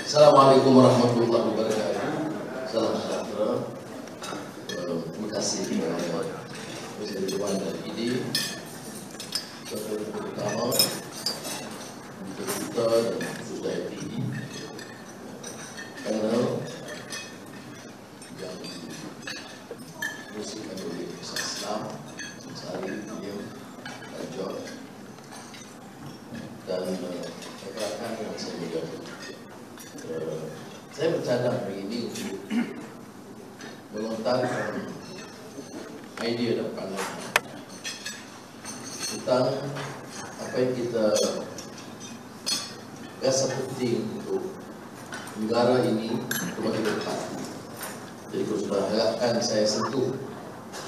Assalamualaikum warahmatullahi wabarakatuh. Salam sejahtera. Terima kasih kepada Presiden Dewan dan PD, Ketua Pembangkang, untuk kita dan khusus dari PD, panel yang diusikan oleh Islam, Sari, William, dan George, dan rekan-rekan yang saya muliakan. Saya bercadang hari ini untuk melontarkan idea dan pandangan tentang apa yang kita rasa penting untuk negara ini kembali ke depan. Jadi kalau sudah harapkan saya sentuh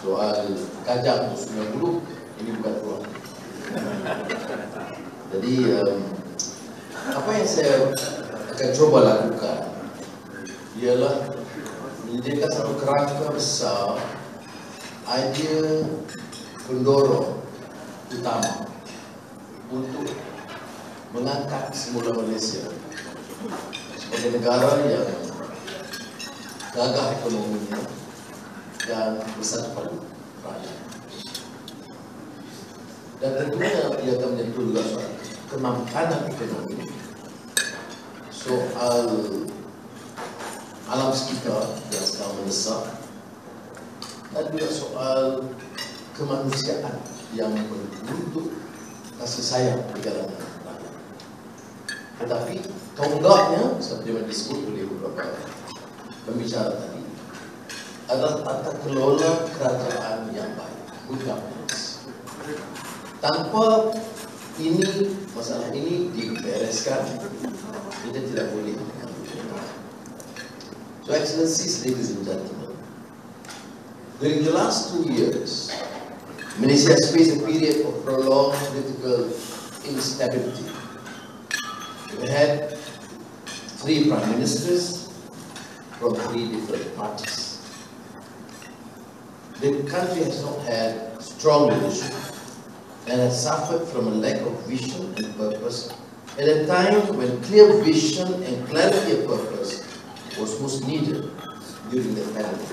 soal kajang 90, ini bukan ruang. Jadi apa yang saya akan coba lakukan ialah menyediakan satu kerangka besar idea pendorong utama untuk mengangkat semula Malaysia sebagai negara yang gagah ekonominya dan bersatu padu rakyat. Dan tentunya ia akan menjadi juga soal kemampanan ekonomi, soal alam sekitar yang sedang mendesak, dan juga soal kemanusiaan yang menuntut kasih sayang di kalangan rakyat. Tetapi tonggaknya, seperti yang disebut oleh beberapa pembicara tadi, adalah tata kelola kerajaan yang baik, good governance. Tanpa ini, masalah ini dibereskan, kita tidak boleh. So, Excellencies, ladies and gentlemen, during the last 2 years, Malaysia has faced a period of prolonged political instability. We had 3 prime ministers from 3 different parties. The country has not had strong leadership and has suffered from a lack of vision and purpose at a time when clear vision and clarity of purpose was most needed during the pandemic.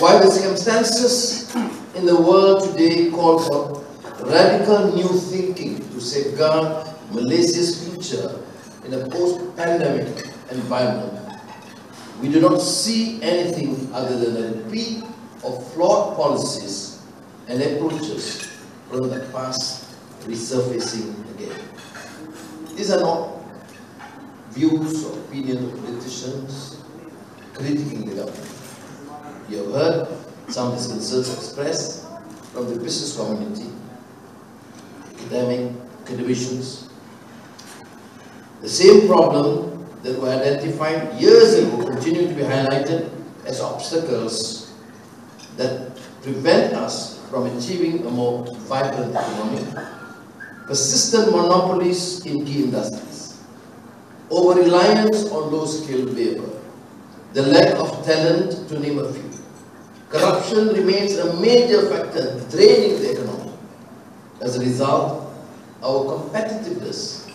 While the circumstances in the world today call for radical new thinking to safeguard Malaysia's future in a post-pandemic environment, we do not see anything other than a repeat of flawed policies and approaches from the past resurfacing again. These are not views or opinions of politicians critiquing the government. You have heard some of these concerns expressed from the business community, academicians. The same problem that were identified years ago continue to be highlighted as obstacles that prevent us from achieving a more vibrant economy, persistent monopolies in key industries, over-reliance on low-skilled labor, the lack of talent, to name a few. Corruption remains a major factor draining the economy. As a result, our competitiveness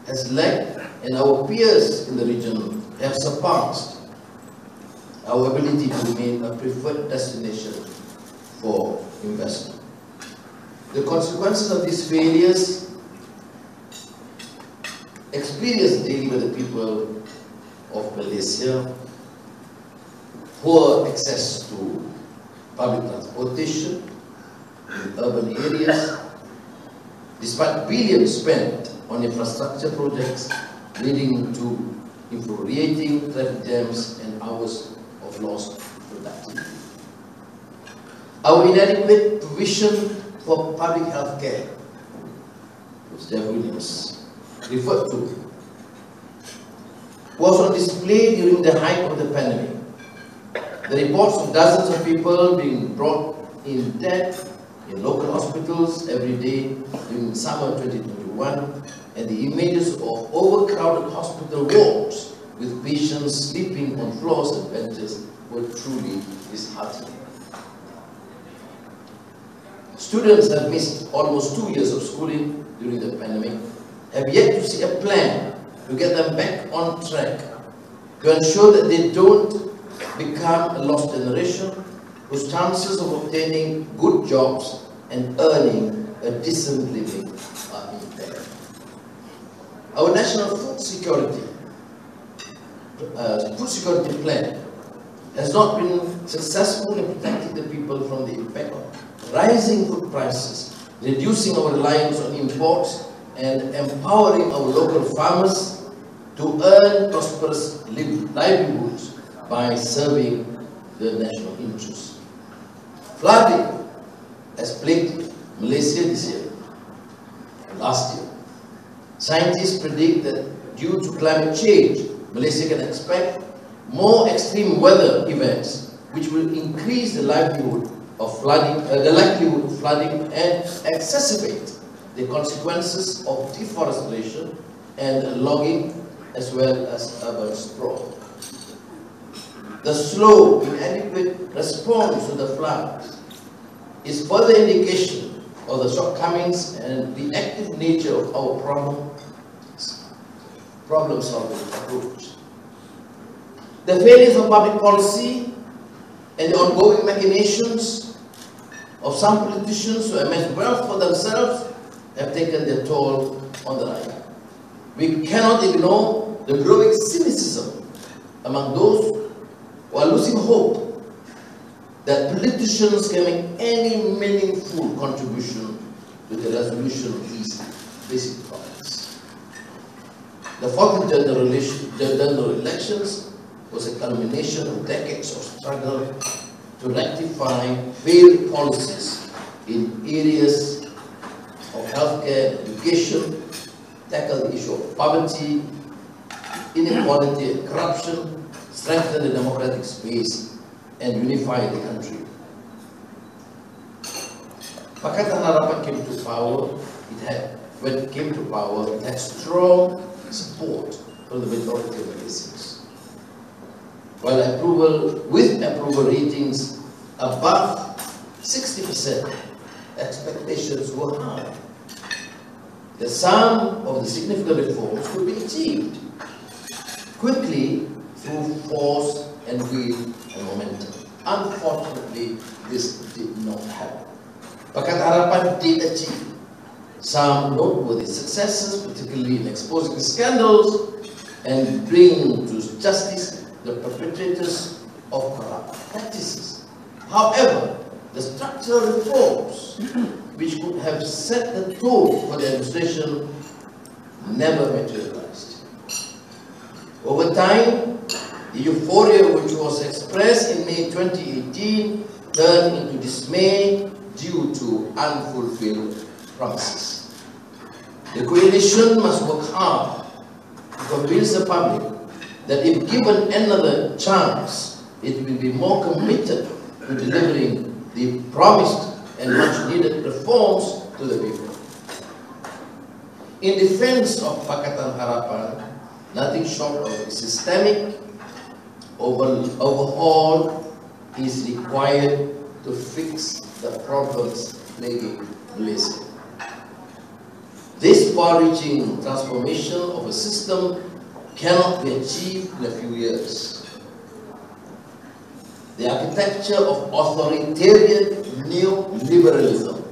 has lagged and our peers in the region have surpassed our ability to remain a preferred destination for investment. The consequences of these failures experienced daily by the people of Malaysia: poor access to public transportation in urban areas, despite billions spent on infrastructure projects leading to infuriating traffic jams and hours of lost productivity. Our inadequate provision for public health care, which Jeff Williams referred to, was on display during the height of the pandemic. The reports of dozens of people being brought in dead in local hospitals every day during summer 2021, and the images of overcrowded hospital wards with patients sleeping on floors and benches were truly disheartening. Students have missed almost 2 years of schooling during the pandemic, have yet to see a plan to get them back on track, to ensure that they don't become a lost generation whose chances of obtaining good jobs and earning a decent living are impaired. Our national food security plan has not been successful in protecting the people from the impact of rising food prices, reducing our reliance on imports, and empowering our local farmers to earn prosperous livelihoods by serving the national interest. Flooding has plagued Malaysia this year, last year. Scientists predict that due to climate change, Malaysia can expect more extreme weather events, which will increase the likelihood of flooding and exacerbate the consequences of deforestation and logging, as well as urban sprawl. The slow, inadequate response to the floods is further indication of the shortcomings and the active nature of our problem-solving approach. The failures of public policy and the ongoing machinations of some politicians who amass wealth for themselves have taken their toll on the life. We cannot ignore the growing cynicism among those who are losing hope that politicians can make any meaningful contribution to the resolution of these basic problems. The 14th general elections was a culmination of decades of struggle to rectify failed policies in areas of healthcare and education, tackle the issue of poverty, inequality and corruption, strengthen the democratic space, and unify the country. Pakatan Harapan came to power, when it came to power, it had strong support from the majority of Malaysians. While with approval ratings above 60%, expectations were high. The sum of the significant reforms could be achieved quickly through force and will and momentum. Unfortunately, this did not happen. Pakatan Harapan did achieve some noteworthy successes, particularly in exposing scandals and bringing to justice the perpetrators of corrupt practices. However, the structural reforms which could have set the tone for the administration never materialized. Over time, the euphoria which was expressed in May 2018 turned into dismay due to unfulfilled promises. The coalition must work hard to convince the public that if given another chance, it will be more committed to delivering the promised and much needed reforms to the people. In defense of Pakatan Harapan, nothing short of a systemic overhaul is required to fix the problems plaguing Malaysia. This far-reaching transformation of a system cannot be achieved in a few years. The architecture of authoritarian neoliberalism,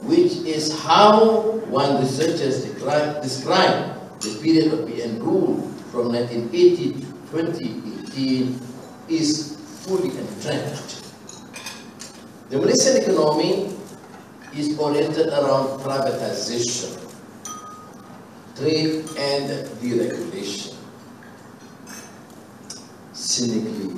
which is how one researcher has described the period of PN rule from 1980 to 2018, is fully entrenched. The Malaysian economy is oriented around privatization, trade and deregulation, cynically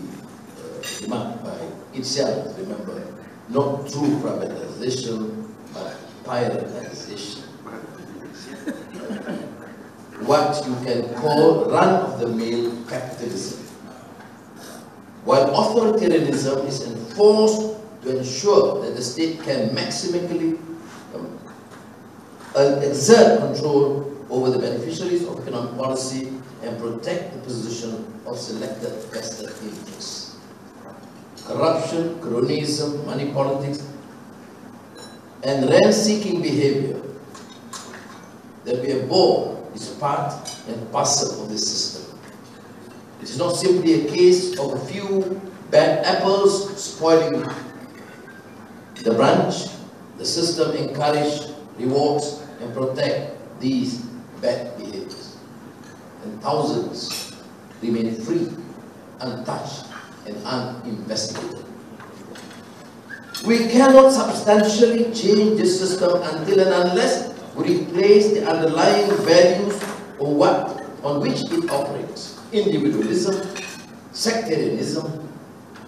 remarked by itself, remember, not true privatization, but privatization. What you can call run-of-the-mill capitalism. While authoritarianism is enforced to ensure that the state can maximally exert control over the beneficiaries of economic policy and protect the position of selected vested interests. Corruption, cronyism, money politics, and rent-seeking behavior that we abhor is part and parcel of this system. It is not simply a case of a few bad apples spoiling the branch. The system encourages, rewards, and protects these bad behaviors. And thousands remain free, untouched, and uninvestigated. We cannot substantially change this system until and unless we replace the underlying values on which it operates: individualism, sectarianism,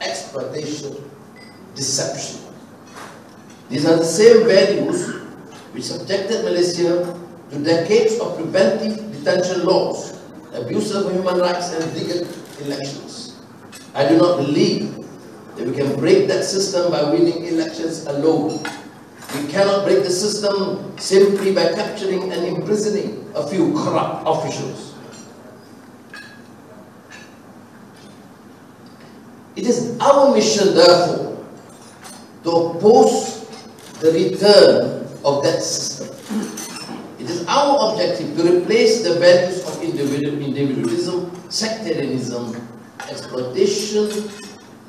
exploitation, deception. These are the same values which subjected Malaysia to decades of preventive detention laws, abuse of human rights, and rigged elections. I do not believe that we can break that system by winning elections alone. We cannot break the system simply by capturing and imprisoning a few corrupt officials. It is our mission, therefore, to oppose the return of that system. It is our objective to replace the values of individualism, sectarianism, exploitation,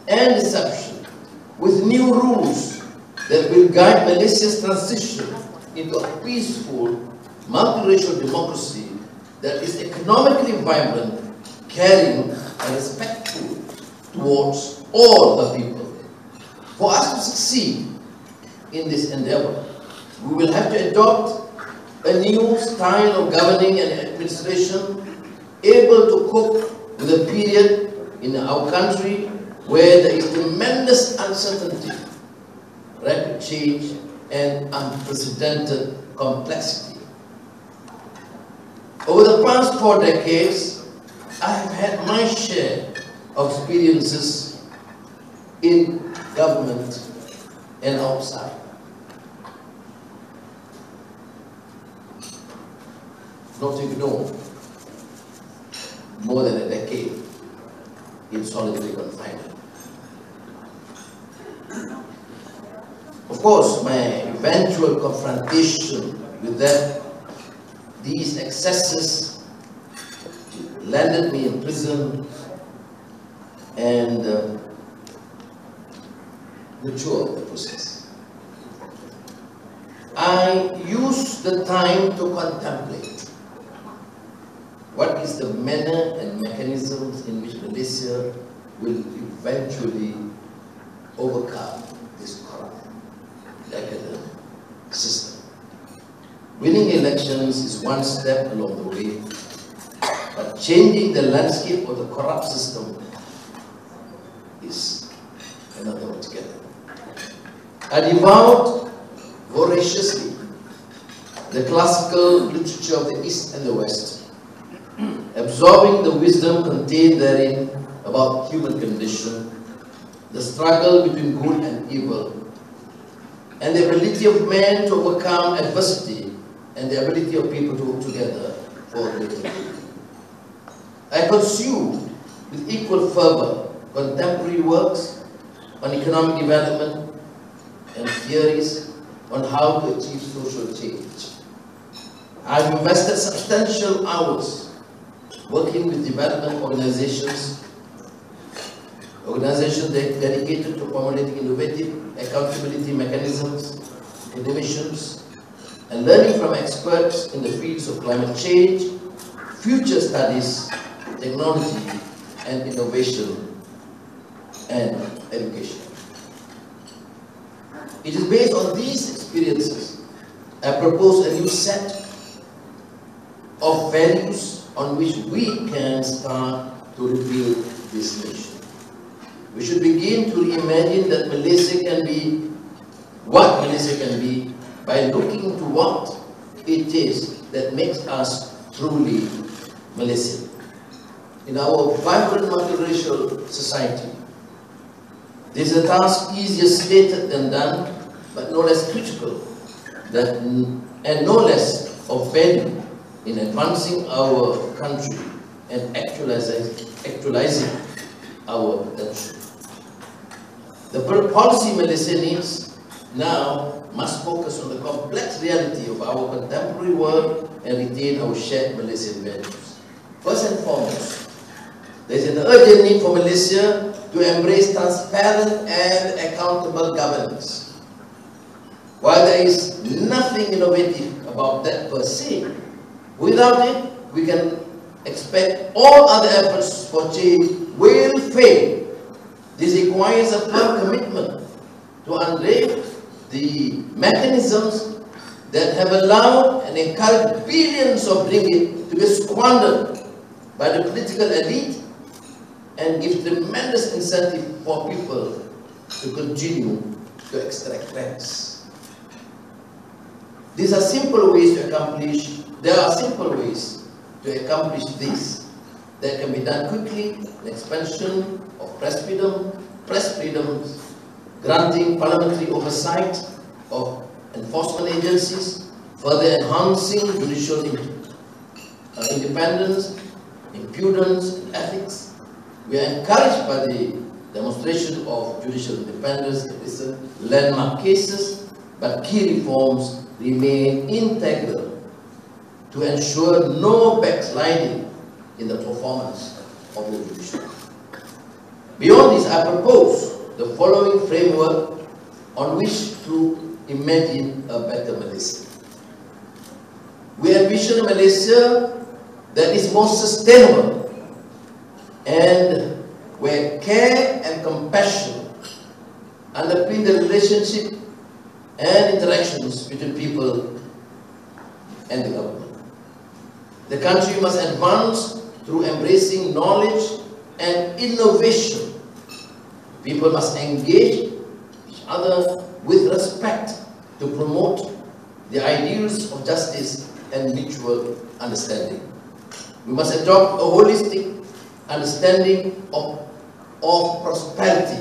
and deception with new rules that will guide Malaysia's transition into a peaceful, multiracial democracy that is economically vibrant, caring, and respectful towards all the people. For us to succeed in this endeavor, we will have to adopt a new style of governing and administration able to cope with a period in our country where there is tremendous uncertainty, rapid change, and unprecedented complexity. Over the past 4 decades, I have had my share of experiences in government and outside. Not to ignore more than a decade in solitary confinement. Of course, my eventual confrontation with these excesses landed me in prison and matured the process. I used the time to contemplate what is the manner and mechanisms in which Malaysia will eventually overcome this corrupt, decadent system. Winning elections is one step along the way, but changing the landscape of the corrupt system is another altogether. I devoured voraciously the classical literature of the East and the West, absorbing the wisdom contained therein about human condition, the struggle between good and evil, and the ability of man to overcome adversity and the ability of people to work together for a greater good. I consumed with equal fervor contemporary works on economic development and theories on how to achieve social change. I've invested substantial hours working with development organizations dedicated to formulating innovative accountability mechanisms, academicians, and learning from experts in the fields of climate change, future studies, technology, and innovation, and education. It is based on these experiences I propose a new set of values on which we can start to rebuild this nation. We should begin to reimagine that Malaysia can be what Malaysia can be by looking to what it is that makes us truly Malaysian. In our vibrant multiracial society, this is a task easier stated than done, but no less critical and no less of value in advancing our country and actualizing our potential. The policy Malaysia needs now must focus on the complex reality of our contemporary world and retain our shared Malaysian values. First and foremost, there is an urgent need for Malaysia to embrace transparent and accountable governance. While there is nothing innovative about that per se, without it, we can expect all other efforts for change will fail. This requires a firm commitment to unravel the mechanisms that have allowed and encouraged billions of ringgit to be squandered by the political elite and give tremendous incentive for people to continue to extract rents. These are simple ways to accomplish, there are simple ways to accomplish this that can be done quickly: an expansion of press freedoms, granting parliamentary oversight of enforcement agencies, further enhancing judicial independence, impudence, and ethics. We are encouraged by the demonstration of judicial independence in recent landmark cases, but key reforms remain integral to ensure no backsliding in the performance of the judiciary. Beyond this, I propose the following framework on which to imagine a better Malaysia. We envision a Malaysia that is more sustainable and where care and compassion underpin the relationship and interactions between people and the government. The country must advance through embracing knowledge and innovation. People must engage each other with respect to promote the ideals of justice and mutual understanding. We must adopt a holistic understanding of prosperity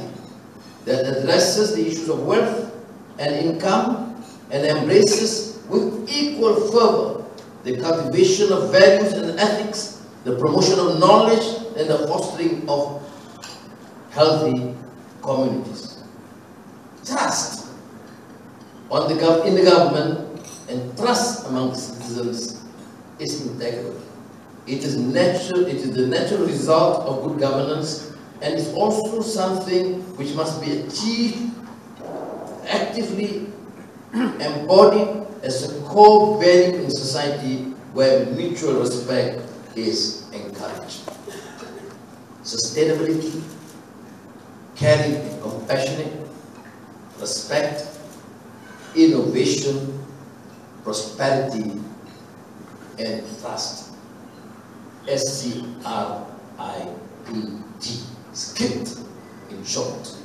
that addresses the issues of wealth and income and embraces with equal fervor the cultivation of values and ethics, the promotion of knowledge, and the fostering of healthy communities. Trust in the government and trust among citizens is integral. It is natural. It is the natural result of good governance, and is also something which must be achieved actively, embodied as a core value in society where mutual respect is encouraged. Sustainability, caring and compassionate, respect, innovation, prosperity, and trust. SCRIPT, SCRIPT in short.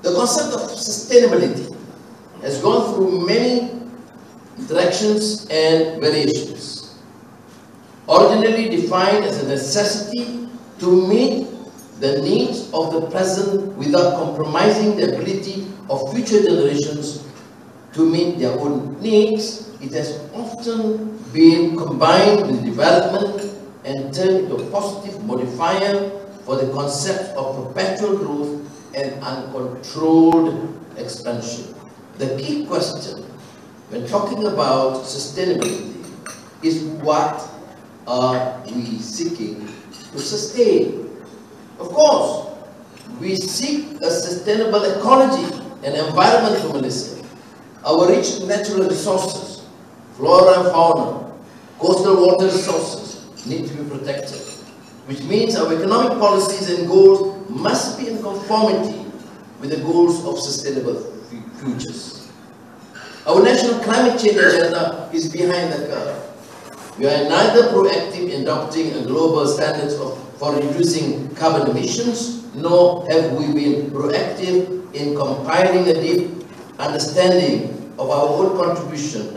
The concept of sustainability has gone through many iterations and variations. Originally defined as a necessity to meet the needs of the present without compromising the ability of future generations to meet their own needs, it has often been combined with development and turned into a positive modifier for the concept of perpetual growth and uncontrolled expansion. The key question when talking about sustainability is what are we seeking to sustain? Of course, we seek a sustainable ecology and environment for Malaysia. Our rich natural resources, flora and fauna, coastal water resources need to be protected, which means our economic policies and goals must be in conformity with the goals of sustainable futures. Our national climate change agenda is behind the curve. We are neither proactive in adopting a global standards for reducing carbon emissions, nor have we been proactive in compiling a deep understanding of our own contribution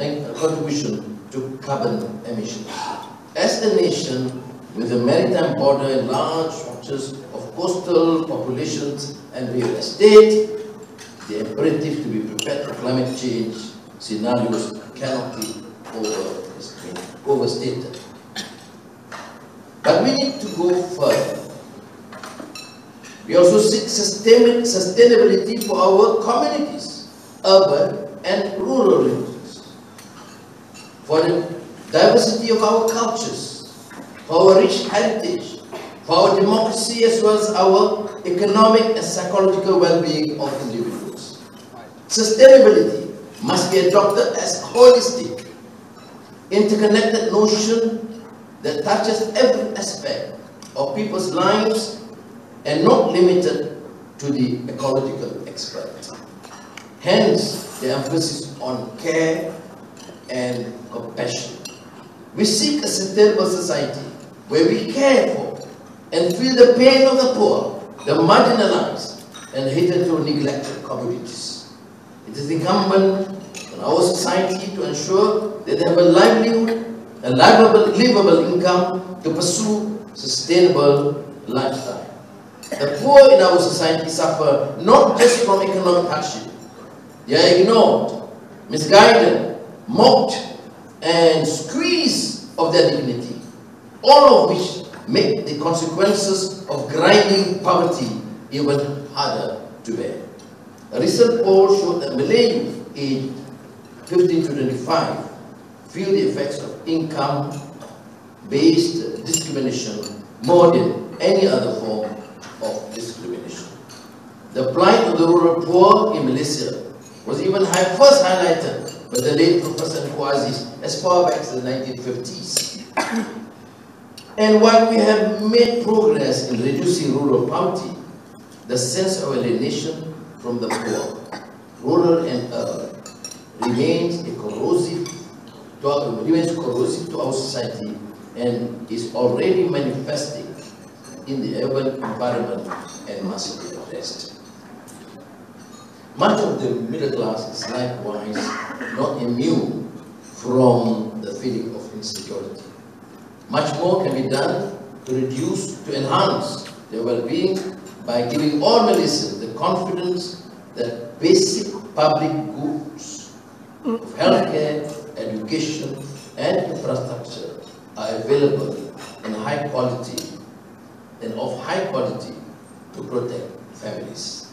to carbon emissions. As a nation with a maritime border and large structures of coastal populations and real estate, the imperative to be prepared for climate change scenarios cannot be overstated. But we need to go further. We also seek sustainability for our communities, urban and rural regions, for the diversity of our cultures, for our rich heritage, for our democracy, as well as our economic and psychological well-being of individuals. Sustainability must be adopted as a holistic, interconnected notion that touches every aspect of people's lives and not limited to the ecological expert. Hence, the emphasis on care and compassion. We seek a sustainable society where we care for and feel the pain of the poor, the marginalized, and hitherto neglected communities. It is incumbent on our society to ensure that they have a livelihood, a livable income to pursue sustainable lifestyle. The poor in our society suffer not just from economic hardship. They are ignored, misguided, mocked, and squeezed of their dignity, all of which make the consequences of grinding poverty even harder to bear. A recent poll showed that Malay youth aged 15 to 25 feel the effects of income-based discrimination more than any other form of discrimination. The plight of the rural poor in Malaysia was even first highlighted by the late Professor Aziz as far back as the 1950s. And while we have made progress in reducing rural poverty, the sense of alienation from the poor, rural and urban, remains corrosive to our society and is already manifesting in the urban environment and must be addressed. Much of the middle class is likewise not immune from the feeling of insecurity. Much more can be done to enhance their well-being by giving all Malaysians the confidence that basic public goods of healthcare, education, and infrastructure are available in high quality and of high quality to protect families.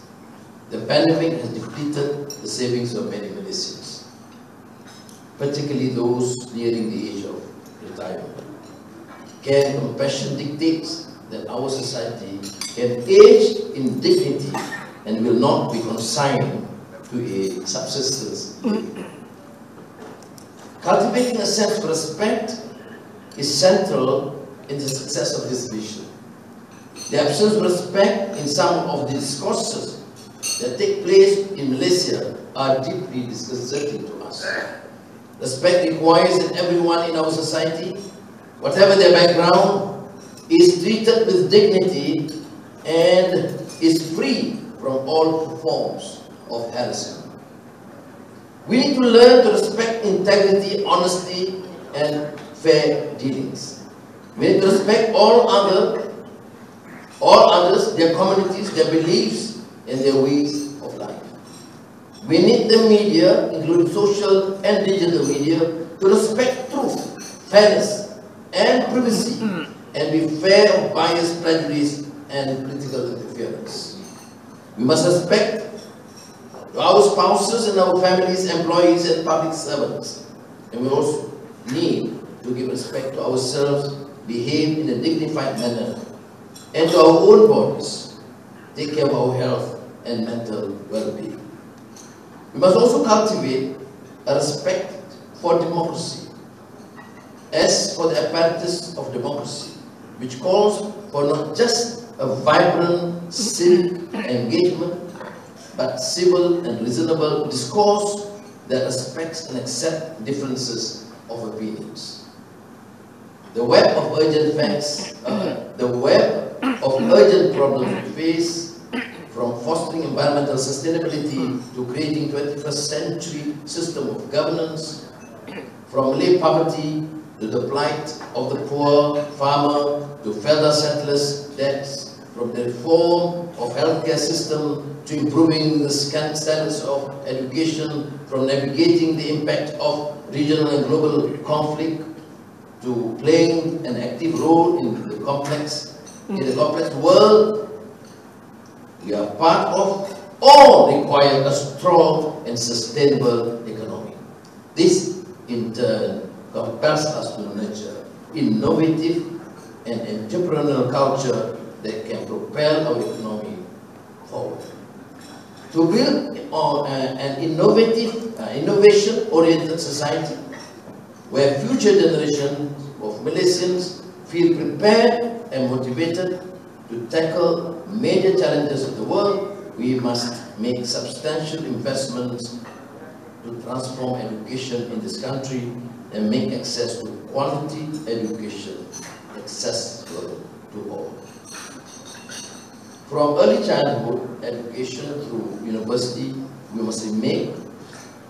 The pandemic has depleted the savings of many Malaysians, particularly those nearing the age of retirement. Care and compassion dictates that our society can age in dignity and will not be consigned to a subsistence. Cultivating a sense of respect is central in the success of this vision. The absence of respect in some of the discourses that take place in Malaysia are deeply disconcerting to us. Respect requires that everyone in our society, whatever their background, is treated with dignity and is free from all forms of harassment. We need to learn to respect integrity, honesty, and fair dealings. We need to respect all others, their communities, their beliefs, and their ways of life. We need the media, including social and digital media, to respect truth, fairness, and privacy, and be fair of bias, prejudice, and political interference. We must respect our spouses and our families, employees, and public servants. And we also need to give respect to ourselves, behave in a dignified manner, and to our own bodies, take care of our health and mental well-being. We must also cultivate a respect for democracy. As for the apparatus of democracy, which calls for not just a vibrant civic engagement, but civil and reasonable discourse that respects and accepts differences of opinions. The web of urgent problems we face, from fostering environmental sustainability to creating 21st century system of governance, from Malay poverty to the plight of the poor farmer to felder settlers' debts, from the reform of healthcare system to improving the standards of education, from navigating the impact of regional and global conflict to playing an active role in the complex world we are part of, all require a strong and sustainable economy. This, in turn, compels us to nurture innovative, an entrepreneurial culture that can propel our economy forward. To build on an innovation-oriented society where future generations of Malaysians feel prepared and motivated to tackle major challenges of the world, we must make substantial investments to transform education in this country and make access to quality education accessible to all. From early childhood education through university, we must make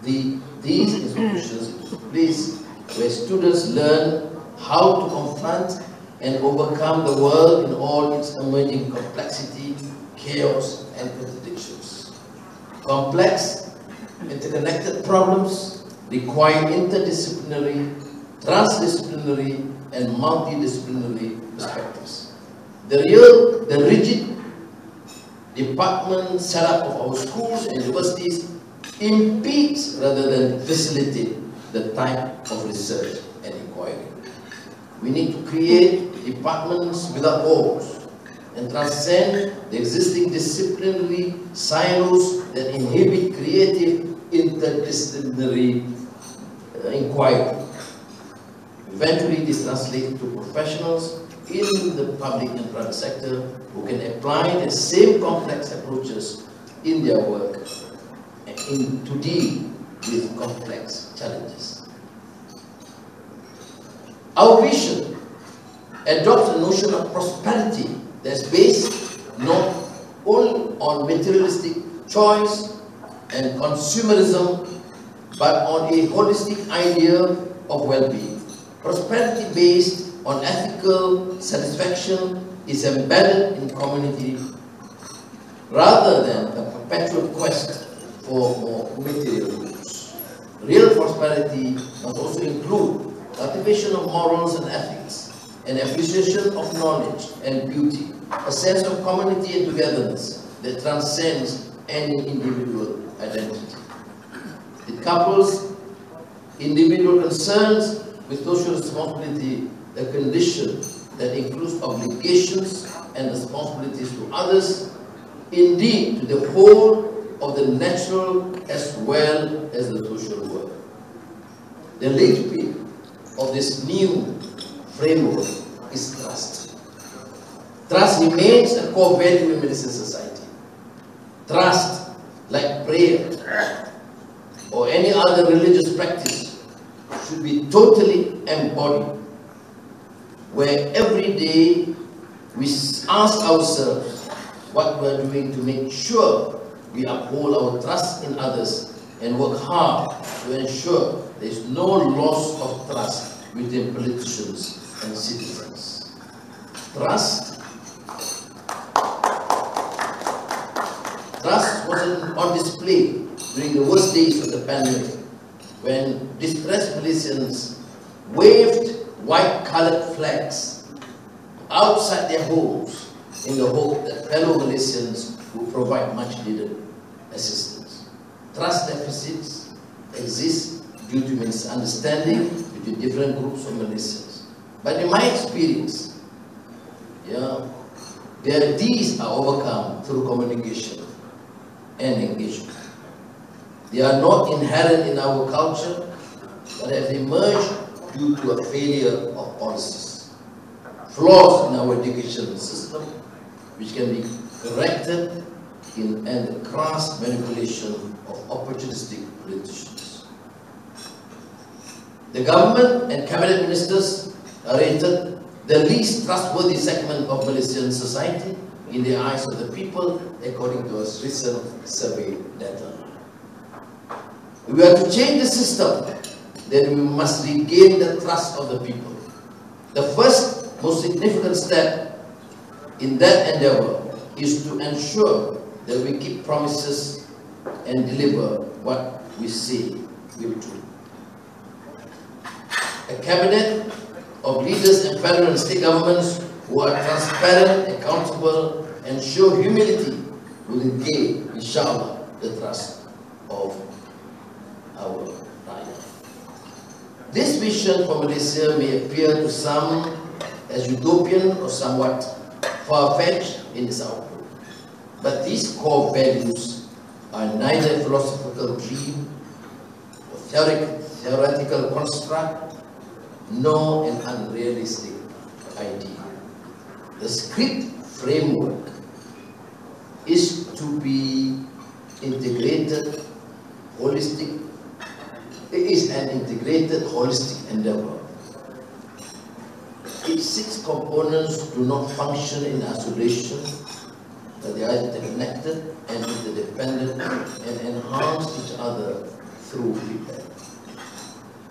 these institutions into a place where students learn how to confront and overcome the world in all its emerging complexity, chaos, and contradictions. Complex, interconnected problems require interdisciplinary, transdisciplinary, and multidisciplinary perspectives. The rigid department setup of our schools and universities impedes rather than facilitate the type of research and inquiry. We need to create departments without walls and transcend the existing disciplinary silos that inhibit creative interdisciplinary inquiry. Eventually, this translates to professionals in the public and private sector who can apply the same complex approaches in their work and to deal with complex challenges. Our vision adopts a notion of prosperity that's based not only on materialistic choice and consumerism, but on a holistic idea of well-being. Prosperity based on ethical satisfaction is embedded in community rather than a perpetual quest for more material goods. Real prosperity must also include cultivation of morals and ethics, an appreciation of knowledge and beauty, a sense of community and togetherness that transcends any individual identity. It couples individual concerns with social responsibility, a condition that includes obligations and responsibilities to others, indeed to the whole of the natural as well as the social world. The linchpin of this new framework is trust. Trust remains a core value in Malaysian society. Trust, like prayer or any other religious practice, should be totally embodied, where every day we ask ourselves what we are doing to make sure we uphold our trust in others and work hard to ensure there is no loss of trust within politicians and citizens. Trust was on display during the worst days of the pandemic, when distressed Malaysians waved white-colored flags outside their homes in the hope that fellow Malaysians would provide much-needed assistance. Trust deficits exist due to misunderstanding between different groups of Malaysians. But in my experience, these are overcome through communication and engagement. They are not inherent in our culture, but have emerged due to a failure of policies, flaws in our education system, which can be corrected and the crass manipulation of opportunistic politicians. The government and cabinet ministers are rated the least trustworthy segment of Malaysian society in the eyes of the people, according to a recent survey data. If we are to change the system, then we must regain the trust of the people. The first most significant step in that endeavor is to ensure that we keep promises and deliver what we say we'll do. A cabinet of leaders in federal and state governments who are transparent, accountable, and show humility will gain, inshallah, the trust of our rakyat. This vision for Malaysia may appear to some as utopian or somewhat far-fetched in its outlook. But these core values are neither a philosophical dream or theoretical construct, nor an unrealistic idea. The script framework is to be integrated, holistic. It is an integrated, holistic endeavor. Its 6 components do not function in isolation, but they are interconnected and interdependent and enhance each other through feedback.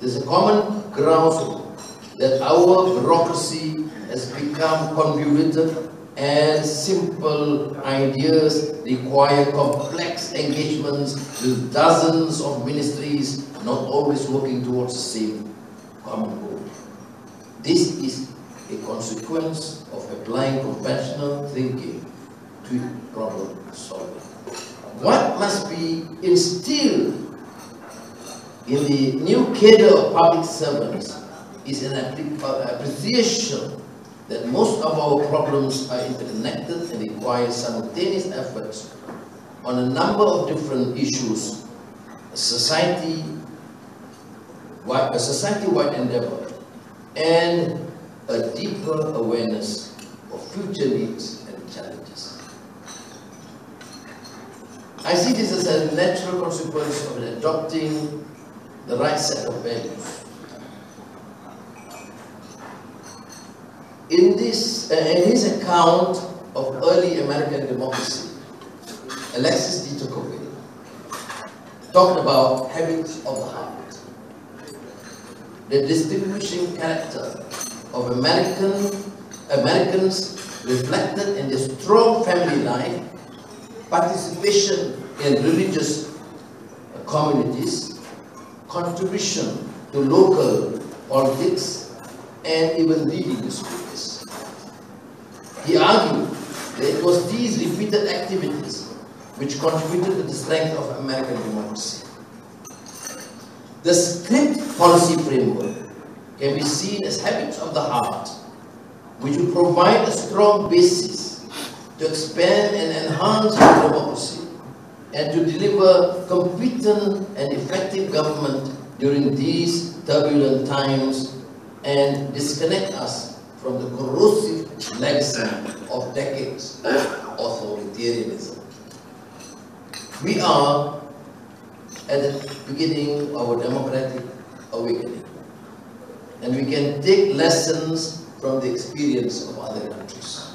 There is a common groundswell that our bureaucracy has become convoluted and simple ideas require complex engagements with dozens of ministries not always working towards the same common goal. This is a consequence of applying conventional thinking to problem solving. What must be instilled in the new cadre of public servants is an appreciation that most of our problems are interconnected and require simultaneous efforts on a number of different issues, a society-wide endeavor, and a deeper awareness of future needs and challenges. I see this as a natural consequence of adopting the right set of values. In his account of early American democracy, Alexis de Tocqueville talked about habits of the heart, the distinguishing character of Americans reflected in their strong family life, participation in religious communities, contribution to local politics, and even leading the schools. He argued that it was these repeated activities which contributed to the strength of American democracy. The script policy framework can be seen as habits of the heart, which will provide a strong basis to expand and enhance democracy and to deliver competent and effective government during these turbulent times and disconnect us from the corrosive legacy of decades of authoritarianism. We are at the beginning of our democratic awakening, and we can take lessons from the experience of other countries.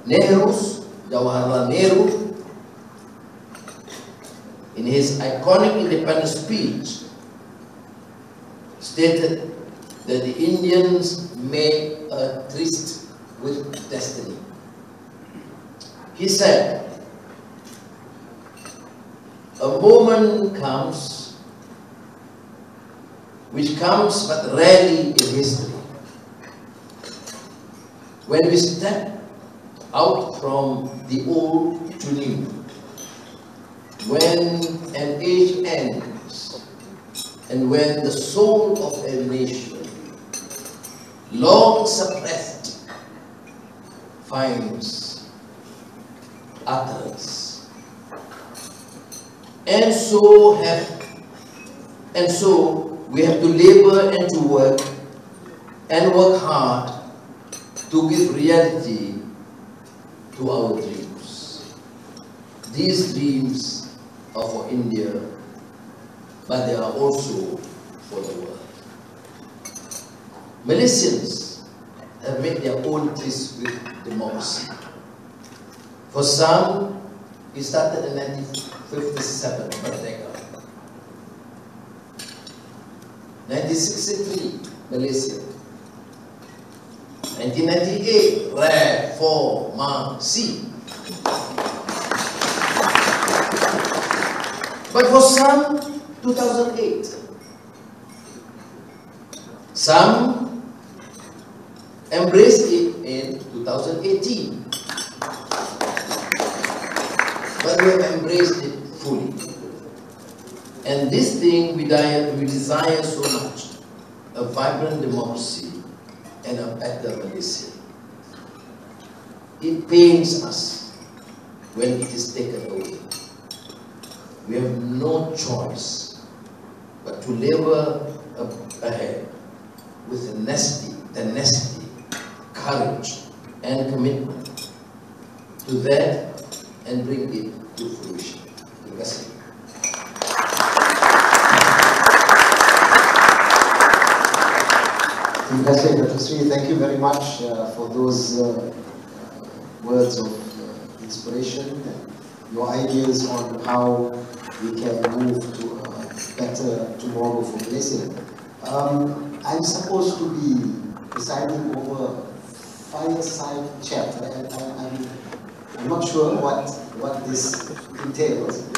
Jawaharlal Nehru, in his iconic independence speech, stated that the Indians made a tryst with destiny. He said, "A moment comes, which comes but rarely in history, when we step out from the old to new, when an age ends, and when the soul of a nation, long suppressed, finds utterance. And so we have to labor and to work hard to give reality to our dreams. These dreams are for India, but they are also for the world." Malaysians have made their own tryst with democracy. For some, it started in 1957, Merdeka. 1963, Malaysia. 1998, Reformasi. But for some, 2008. Some embraced it in 2018. But we have embraced it fully. And this thing we desire so much, a vibrant democracy, and a better Malaysia. It pains us when it is taken away. We have no choice but to labor ahead with tenacity, courage, and commitment to that and bring it to fruition. Terima kasih. Terima kasih, Datuk Seri. Thank you very much for those words of inspiration and your ideas on how we can move to a better tomorrow for Malaysia. I'm supposed to be presiding over fireside chat. I'm not sure what this entails,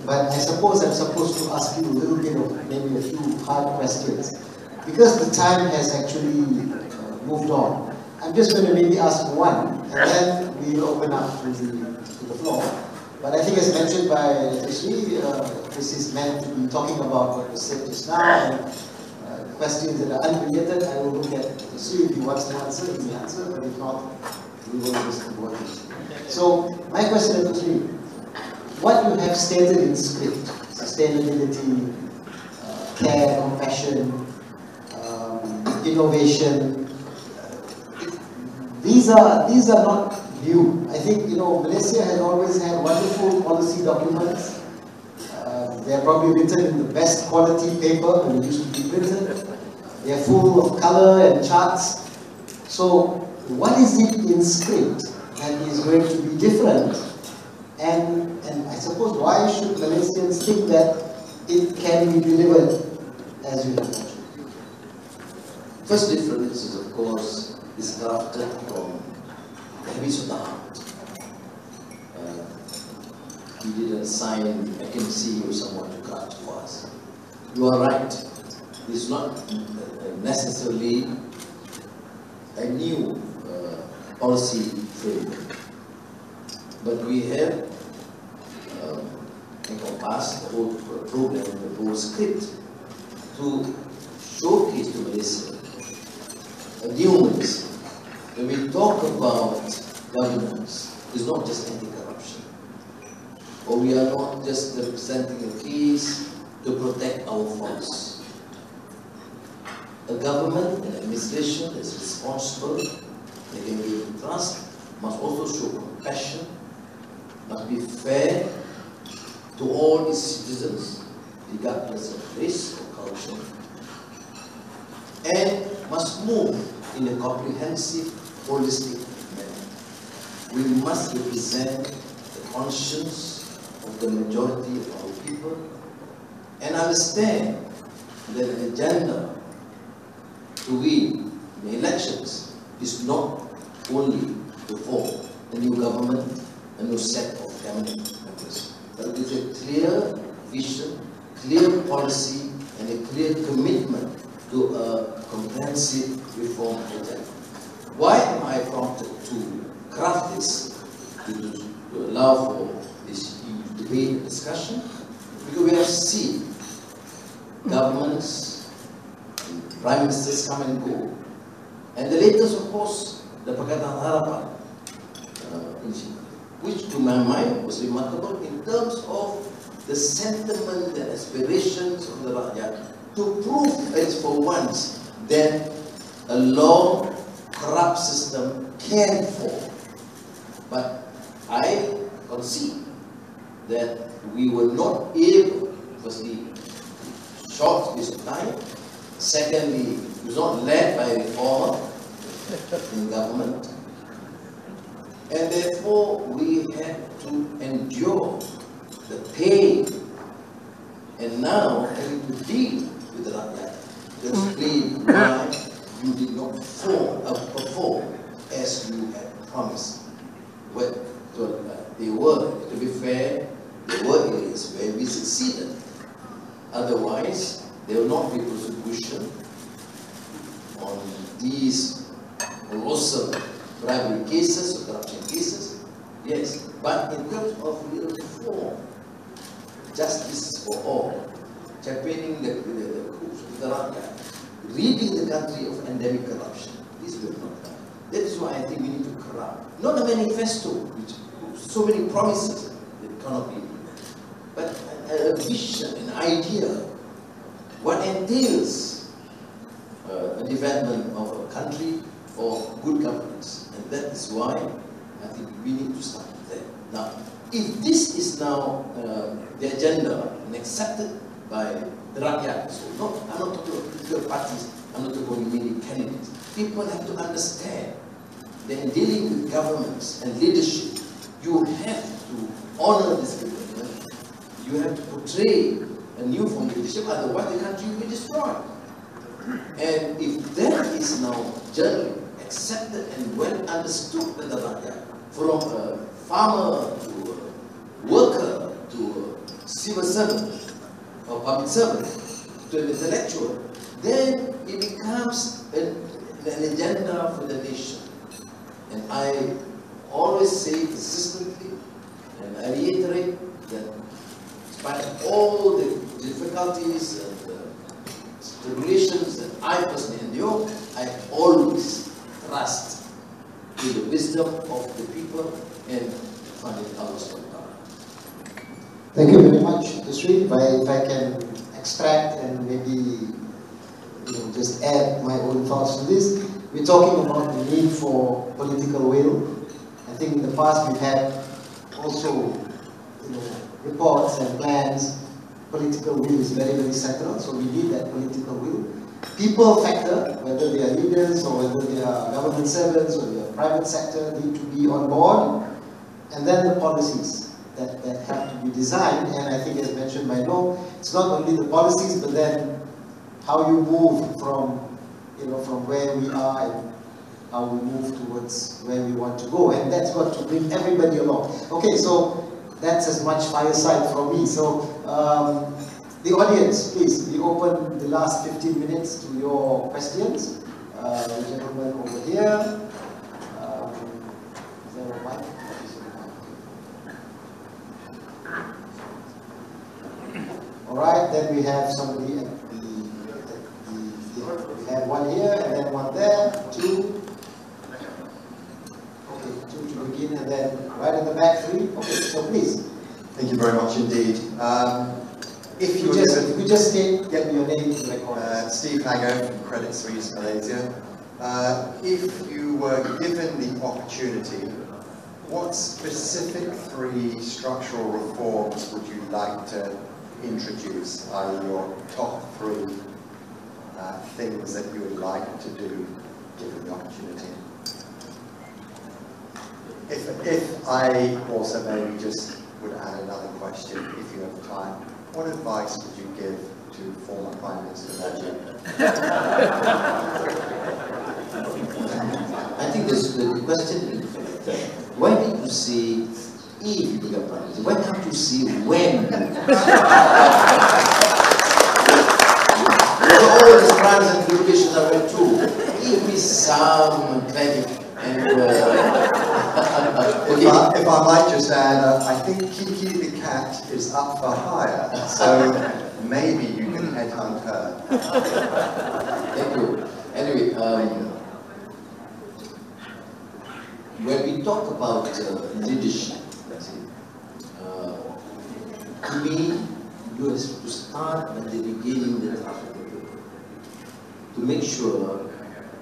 but I suppose I'm supposed to ask you a little bit of maybe a few hard questions, because the time has actually moved on. I'm just going to maybe ask one, and then we'll open up to the floor. But I think, as mentioned by Datuk Seri, this is meant to be talking about what was said just now, and questions that are unrelated, I will look at Datuk Seri. If he wants to answer, he will answer, but if not, we will just go on. So, my question, Datuk Seri, what you have stated in script, sustainability, care, compassion, innovation, these are not new. I think, Malaysia has always had wonderful policy documents. They are probably written in the best quality paper when it used to be printed. They are full of color and charts. So, what is it in script that is going to be different? And I suppose, why should Malaysians think that it can be delivered as you have mentioned? First difference is, of course, is drafted from the habits of the heart. He didn't sign vacancy or someone to craft for us. You are right. It's not necessarily a new policy framework, but we have encompassed the whole program, the whole script, to showcase to Malaysia a new Malaysia. When we talk about governance, it's not just anti-corruption, or we are not just representing a case to protect our forests. A government and administration that is responsible, that can give trust, must also show compassion, must be fair to all its citizens, regardless of race or culture, and must move in a comprehensive, holistic manner. We must represent the conscience of the majority of our people and understand that the agenda to win the elections is not only to form a new government, a new set of cabinet members, but with a clear vision, clear policy, and a clear commitment to a comprehensive reform agenda. Why am I prompted to craft this, to allow for this debate and discussion? Because we have seen governments, prime ministers come and go. And the latest, of course, the Pakatan Harapan, which to my mind was remarkable in terms of the sentiment and aspirations of the Rakyat to prove as for once that a long, corrupt system can fall. But I concede that we were not able, firstly, short space of time, secondly, it was not led by a reformer in government, and therefore we had to endure the pain, and now having to deal with the Rakyat to explain why you did not perform as you had promised. Well, they were, to be fair, there were areas where we succeeded. Otherwise, there will not be prosecution on these colossal bribery cases or corruption cases. Yes, but in terms of real reform, justice for all, championing the cause of the Rakyat, ridding the country of endemic corruption. This we have not done. That is why I think we need to corrupt. Not a manifesto, which so many promises that cannot be, but a vision, an idea, what entails a development of a country for good governance. And that is why I think we need to start there. Now, if this is now the agenda and accepted by the rakyat, so I'm not talking about political parties, I'm not talking about many candidates. People have to understand that in dealing with governments and leadership, you have to honor this government, you have to portray a new form of leadership, otherwise the country will be destroyed. And if that is now generally accepted and well understood by the rakyat, from a farmer to a worker to a civil servant or public servant to an intellectual, then it becomes an agenda for the nation. And I always say consistently, and I reiterate that despite all the difficulties and tribulations that I personally endure, I always trust in the wisdom of the people and find it Allah subhanahu wa ta'ala. Thank you very much, Datuk Seri. If I can extract and maybe just add my own thoughts to this. We're talking about the need for political will. I think in the past we've had also reports and plans. Political will is very, very central, so we need that political will. People factor, whether they are leaders or whether they are government servants or they are private sector, need to be on board. And then the policies that have to be designed, and I think as mentioned by Noor, it's not only the policies, but then how you move from where we are and how we move towards where we want to go, and that's got to bring everybody along. Okay, so that's as much fireside from me. So the audience, please, we open the last 15 minutes to your questions. The gentleman over here. Is there a mic? All right, then we have somebody at we have one here and then one there, two. Okay, two to begin, and then right in the back, three. Okay, so please. Thank you very much indeed. If you just state, get your name to record. Steve Hago from Credit Suisse, Malaysia. If you were given the opportunity, what specific 3 structural reforms would you like to introduce? Are your top 3 things that you would like to do given the opportunity? If I also maybe just would add another question, if you have time, what advice would you give to former Prime Minister Malaysia? I think the question is, why did you say if you become Prime Minister? Why can't you say when? All these crimes and tribulations are very true. Give me some credit. And, if I might just add, I think Kiki the cat is up for hire, so maybe you can headhunt her. Thank you. Anyway, when we talk about leadership, to me, you have to start at the beginning the trust of the people. To make sure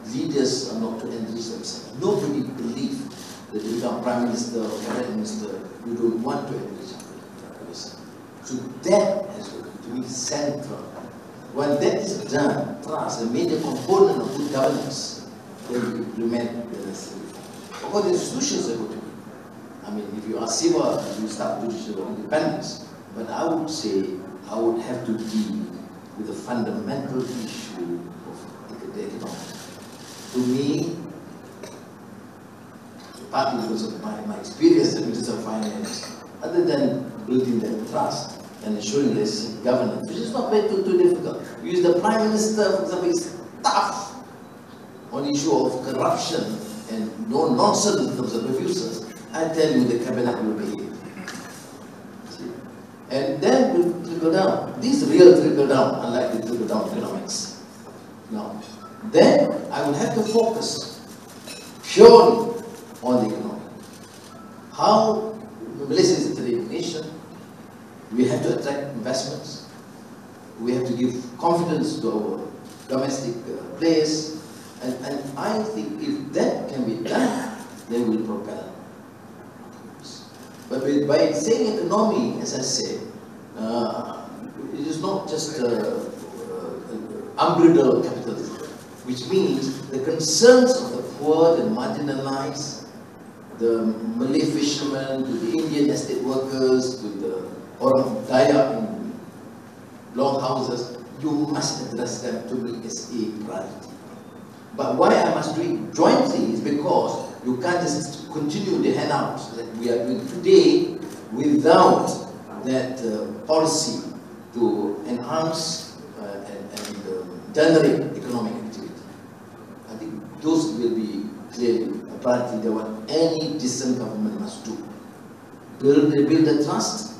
leaders are not to enrich themselves. Nobody believes that you become Prime Minister or Cabinet Minister, you don't want to enrich others. So that has to be central. When that is done, trust, a major component of good governance, then you implement the necessary. Of course, the institutions are going to be. I mean, if you are civil, you start judicial independence. But I would say, I would have to deal with the fundamental issue of the economy. To me, partly because of my experience as Minister of Finance, other than building that trust and ensuring there's governance, which is not very too difficult. Use the Prime Minister, for example, is tough on the issue of corruption and no nonsense in terms of abuses. I tell you, the cabinet will behave. And then we'll trickle down. This is real trickle down, unlike the trickle down economics. Now, then I will have to focus purely on the economy. How Malaysia is a trading nation, we have to attract investments, we have to give confidence to our domestic players, and I think if that can be done, then we'll propel. But by saying economy, as I said, it is not just unbridled capitalism, which means the concerns of the poor, the marginalized, the Malay fishermen, to the Indian estate workers, to the Orang Dayak in long houses, you must address them to me as a priority. But why I must do it jointly is because you can't just continue the handouts that we are doing today without that policy to enhance and generate economic activity. I think those will be clearly a priority that what any decent government must do. Build the trust,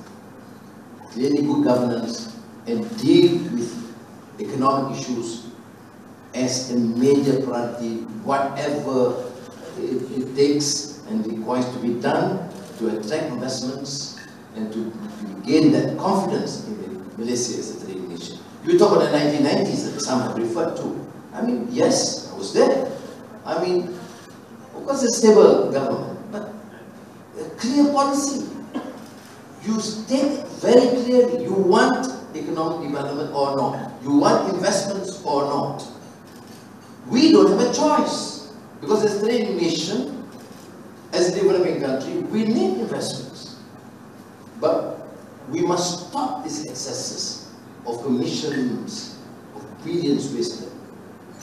clearly good governance, and deal with economic issues as a major priority, whatever it takes and requires to be done to attract investments and to gain that confidence in Malaysia as a trading nation. You talk about the 1990s that some have referred to. I mean, yes, I was there. I mean, of course, a stable government, but a clear policy. You state very clearly, you want economic development or not. You want investments or not. We don't have a choice. Because as a trading nation, as a developing country, we need investments. But we must stop these excesses of commissions, of billions wasted.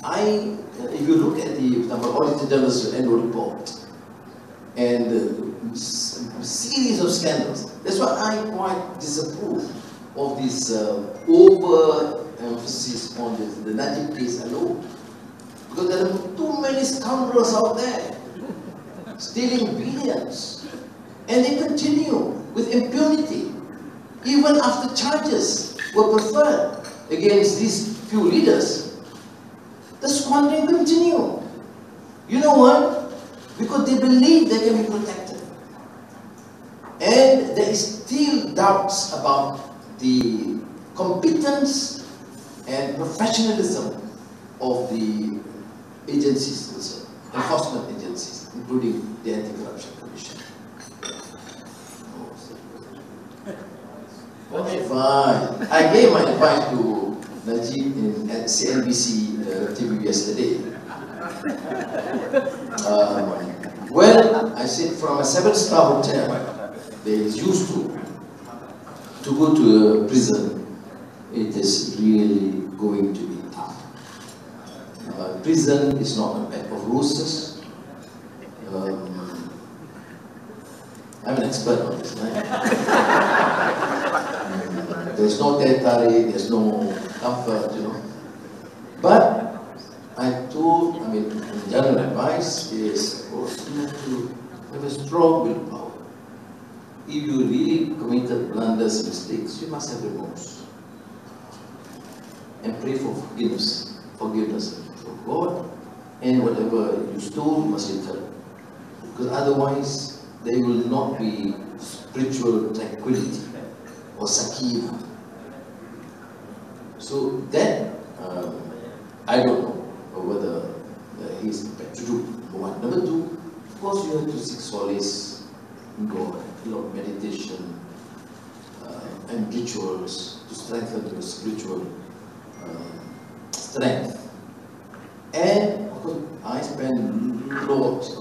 If you look at the Auditor General's annual report, and a series of scandals, that's why I quite disapprove of this over-emphasis on the Najib case alone. Because there are too many scoundrels out there stealing billions, and they continue with impunity even after charges were preferred against these few leaders. The squandering continue. You know what? Because they believe they can be protected, and there is still doubts about the competence and professionalism of the agencies, also, enforcement agencies, including the Anti-Corruption Commission. Okay, fine. I gave my advice to Najib at CNBC TV yesterday. Well, I said from a 7-star hotel, that is used to go to a prison, it is really going to be tough. Prison is not a bed of roses. I'm an expert on this, right? There's no territory, there's no comfort, you know. But general advice is, of course, you have to have a strong willpower. If you really committed blunders, mistakes, you must have remorse. And pray for forgiveness from God, and whatever you stole, you must return. Because otherwise, there will not be spiritual tranquility or sakina. So that, I don't know whether he's prepared to do. Number one. Number two, of course you have to seek solace in God, a lot of meditation and rituals to strengthen your spiritual strength. And of course, I spend lots,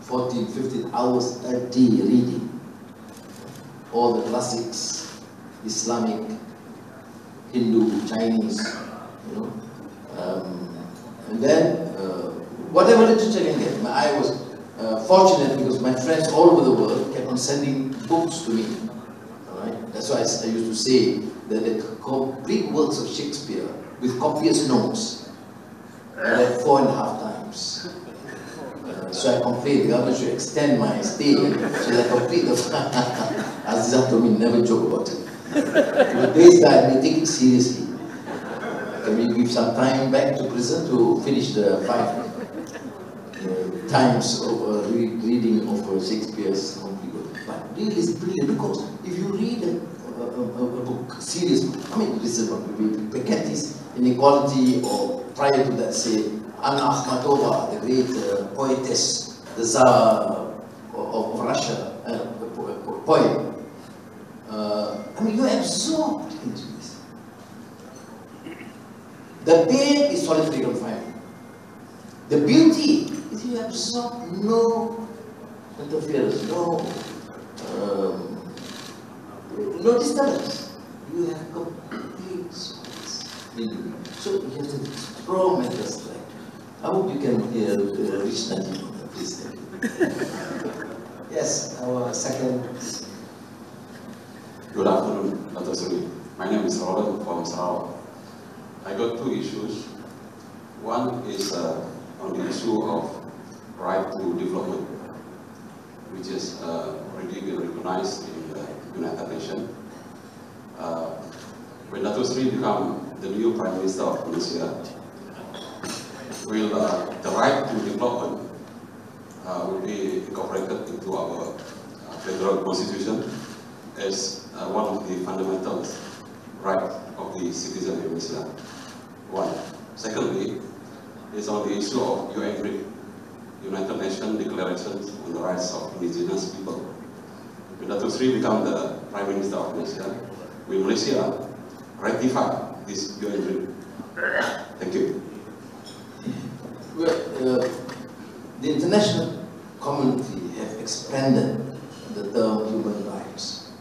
14, 15 hours a day reading all the classics, Islamic, Hindu, Chinese, you know. And then whatever literature I can get. I was fortunate because my friends all over the world kept on sending books to me. All right? That's why I used to say that the complete works of Shakespeare with copious notes I read 4.5 times. So I complained, the government should extend my stay so that I complete the Azizah told me never joke about it. But this guy, they take it seriously. Can we give some time back to prison to finish the 5 times of reading of Shakespeare's complete work? But really it's brilliant, because if you read a book, serious book, I mean, this is what Piketty's Inequality, or prior to that, say, Anna Akhmatova, the great poetess, the Tsar of Russia, poem. I mean, you're absorbed into this. The pain is solitary confinement. The beauty is you absorb no interference, no disturbance. You have complete space. So you have to strong mental strength. I hope you can reach that. Please. Yes, our second. Good afternoon, Datuk Seri. My name is Roland from Sarawak. I got 2 issues. One is on the issue of right to development, which is already been recognized in the United Nations. When Datuk Seri become the new Prime Minister of Malaysia, will the right to development will be incorporated into our federal constitution as one of the fundamental rights of the citizen in Malaysia. One. Secondly, is on the issue of United Nations Declaration on the Rights of Indigenous People. When Datuk Seri become the Prime Minister of Malaysia, will Malaysia ratify this UN? Thank you. Well, the international community have expanded the term human rights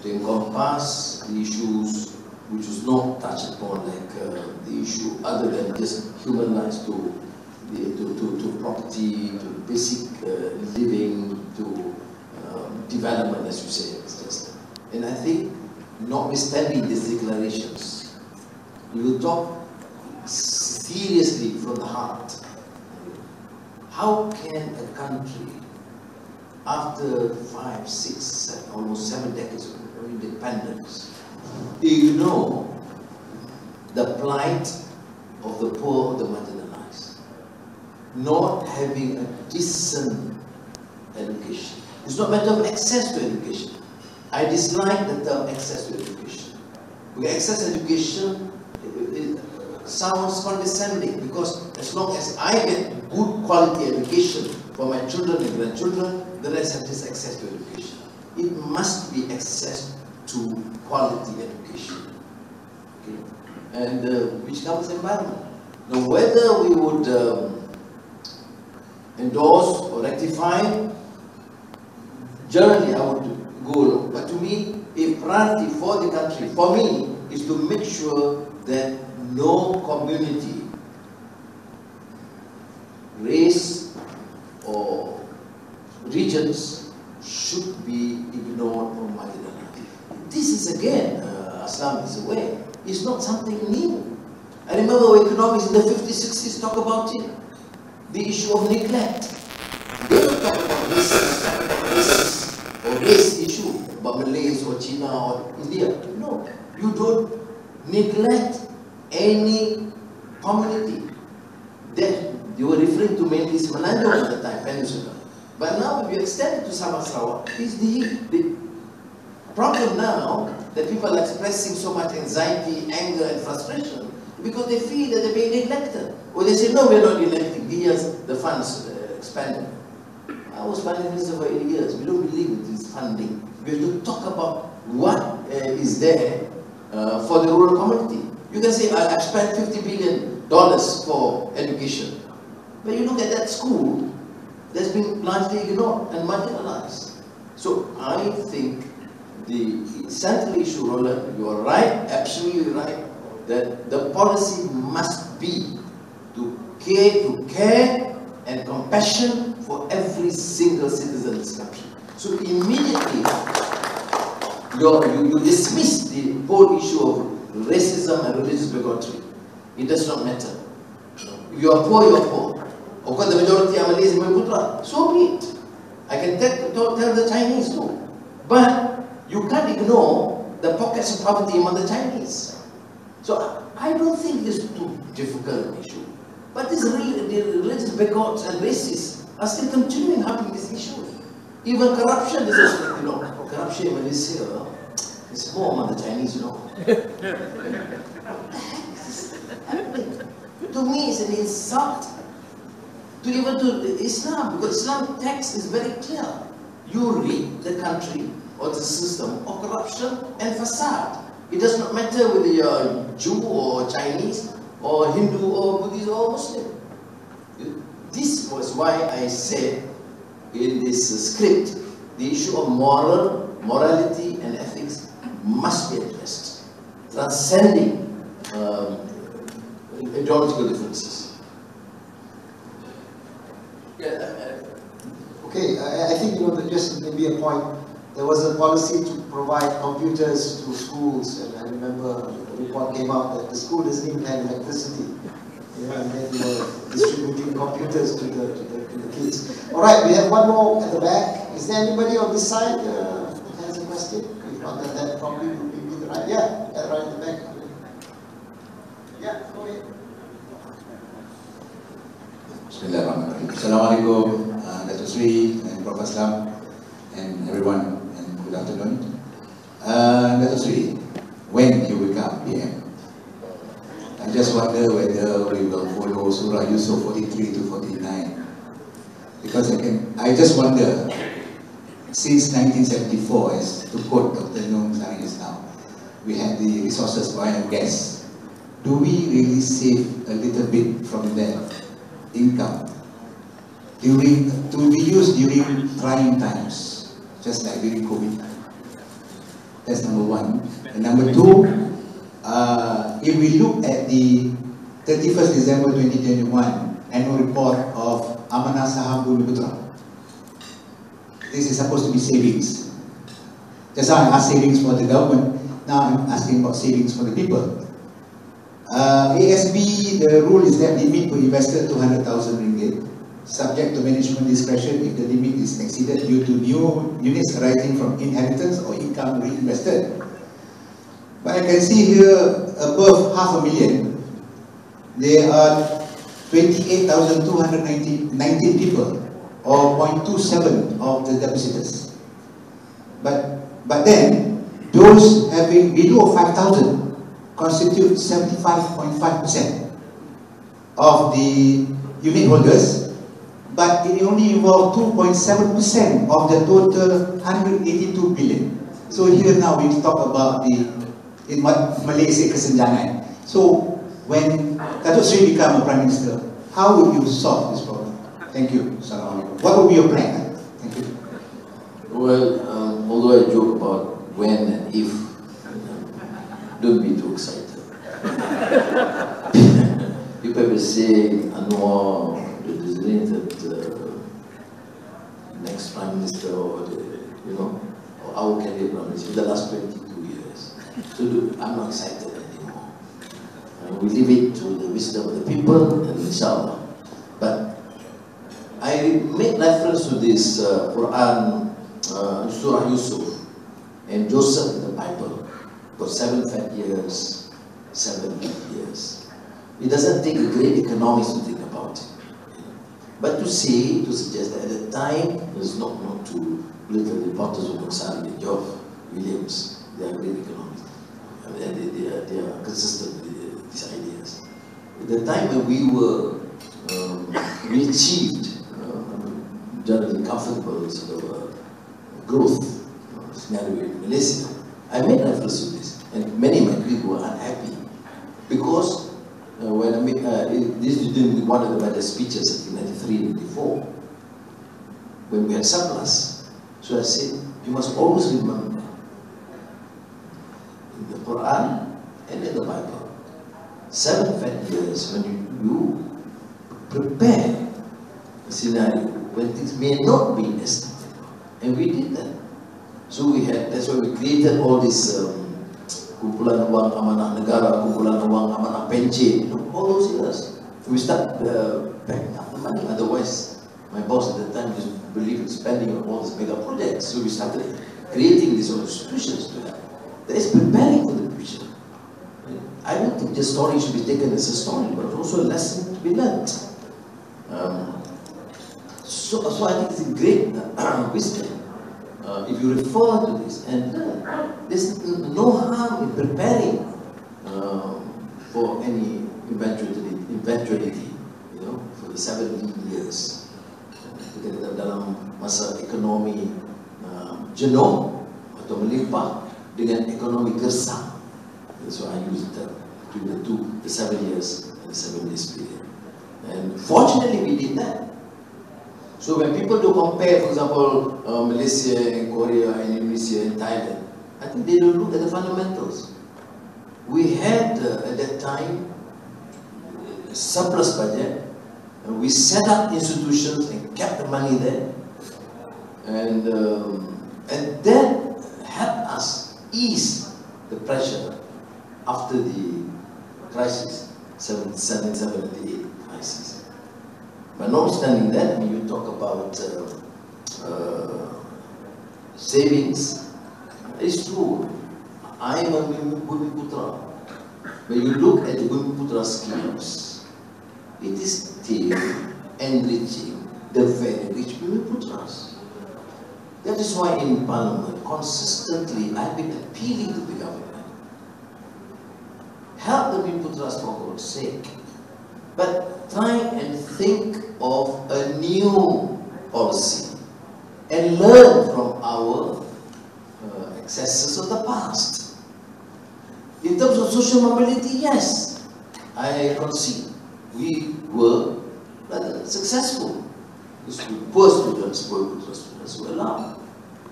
to encompass the issues which was not touched upon, like the issue other than just human rights to property, to basic living, to development, as you say. And I think, notwithstanding these declarations, we will talk seriously from the heart. How can a country, after 5, 6, 7, almost 7 decades of independence, ignore the plight of the poor, the marginalized, not having a decent education? It's not a matter of access to education. I dislike the term access to education. Because access to education sounds condescending, because as long as I get good quality education for my children and grandchildren, the rest have this access to education. It must be access to quality education. Okay? And which covers environment. Now, whether we would endorse or rectify, generally I would go along. But to me, a priority for the country, for me, is to make sure that no community, race or regions should be ignored or marginalized. This is again, Aslam is aware, it's not something new. I remember economics in the 50s, 60s talk about it. The issue of neglect. They don't talk about this or race issue, about Malays or China or India. No, you don't neglect any community. That you were referring to mainly Semenanjung at the time, Peninsula. But now if you extend it to Sabah Sarawak, is the problem now that people are expressing so much anxiety, anger and frustration because they feel that they're being neglected. Or they say, no, we're not neglecting. Here's the funds expanded. I was Prime Minister for 8 years. We don't believe in this funding. We have to talk about what is there for the rural community. You can say, I've spent $50 billion for education. But you look at that school, that's been largely ignored and marginalized. So I think the central issue, Roland, you are right, absolutely right, that the policy must be to care and compassion for every single citizen in this country. So immediately, you dismiss the whole issue of racism and religious bigotry. It does not matter. If you are poor, you are poor. Of course, the majority are Malays and Putra. So be it. I can tell the Chinese too. But you can't ignore the pockets of poverty among the Chinese. So I don't think it's too difficult an issue. But this the religious backwards and racists are still continuing having this issue. Even corruption is just, you know, corruption in Malaysia is more among the Chinese, you know. What the heck is happening? To me, it's an insult to even to Islam, because Islam text is very clear. You read the country or the system of corruption and facade. It does not matter whether you're Jew or Chinese or Hindu or Buddhist or Muslim. This was why I said in this script, the issue of morality and ethics must be addressed, transcending ideological differences. Okay, I think, you know, that just maybe a point. There was a policy to provide computers to schools, and I remember the report came out that the school doesn't even have electricity. You know, and then they were distributing computers to the kids. All right, we have one more at the back. Is there anybody on this side that has a question? If not, that probably would be the right. Yeah, right at the back. Yeah, go ahead. Bismillahirrahmanirrahim. Assalamualaikum, Datuk Seri and Prof. Aslam and everyone, and good afternoon. Datuk Seri, when you become PM, I just wonder whether we will follow Surah Yusuf 43 to 49. Because I just wonder, since 1974, as to quote Dr. Noor just now, we had the resources, oil and gas. Do we really save a little bit from that income to be used during trying times, just like during COVID? That's number one. And number two, if we look at the 31st December 2021 annual report of Amanah Saham Bumi Putra, this is supposed to be savings. Just now I asked savings for the government, now I'm asking about savings for the people. ASB, the rule is that limit per investor 200,000 ringgit, subject to management discretion if the limit is exceeded due to new units arising from inheritance or income reinvested. But I can see here above 500,000, there are 28,219 people, or 0.27 of the depositors. But then, those having below 5,000 constitute 75.5% of the unit holders, but it only involves 2.7% of the total 182 billion. So here now we talk about in what Malaysia kesenjangan. So when Datuk Seri become a Prime Minister, how would you solve this problem? Thank you. Assalamualaikum. What would be your plan? Thank you. Well, although I joke about when and if, don't be too excited. People will say Anwar, the designated next Prime Minister, or or our candidate Prime Minister in the last 22 years. So I'm not excited anymore. We leave it to the wisdom of the people, and inshallah. But I make reference to this Quran, Surah Yusuf, and Joseph in the Bible. For 7 fat years, 7 good years. It doesn't take a great economist to think about it. But to suggest that at the time, it's not to little reporters of Noksari and Geoff Williams, they are great economists. And they are consistent with these ideas. At the time when we achieved generally comfortable sort of growth scenario in Malaysia, I made reference to this, and many of my colleagues were unhappy because when I made this is during one of the speeches in 93 and 94, when we had surplus. So I said, you must always remember in the Quran and in the Bible, 7 fat years when you prepare a scenario when things may not be estimated, and we did that. So that's why we created all this kumpulan wang amanah negara, kumpulan wang amanah pencen, all those years. We start backing up the money, otherwise my boss at the time just believed in spending on all these mega projects. So we started creating these institutions to help. That is preparing for the future. I don't think the story should be taken as a story, but also a lesson to be learned. So I think it's a great wisdom if you refer to this and learn. There's no harm in preparing for any eventuality, you know, for the 70 years. Kita dalam masa ekonomi jenuh atau melimpah dengan ekonomi gersang. That's why I used between the 7 years and the 7 days period. And fortunately we did that. So when people do compare, for example, Malaysia and Korea and Indonesia and Thailand, I think they don't look at the fundamentals. We had at that time surplus budget, and we set up institutions and kept the money there, and that helped us ease the pressure after the crisis, 1778 crisis. But notwithstanding that, I mean, you talk about savings. It's true. I am a Bumi Putra. When you look at the Bumi Putra schemes, it is still enriching the very rich Bumi Putras. That is why in Parliament, consistently, I've been appealing to the government. Help the Bumi Putras for God's sake. But try and think of a new policy and learn from our excesses of the past. In terms of social mobility, yes, I concede we were rather successful. Poor students were allowed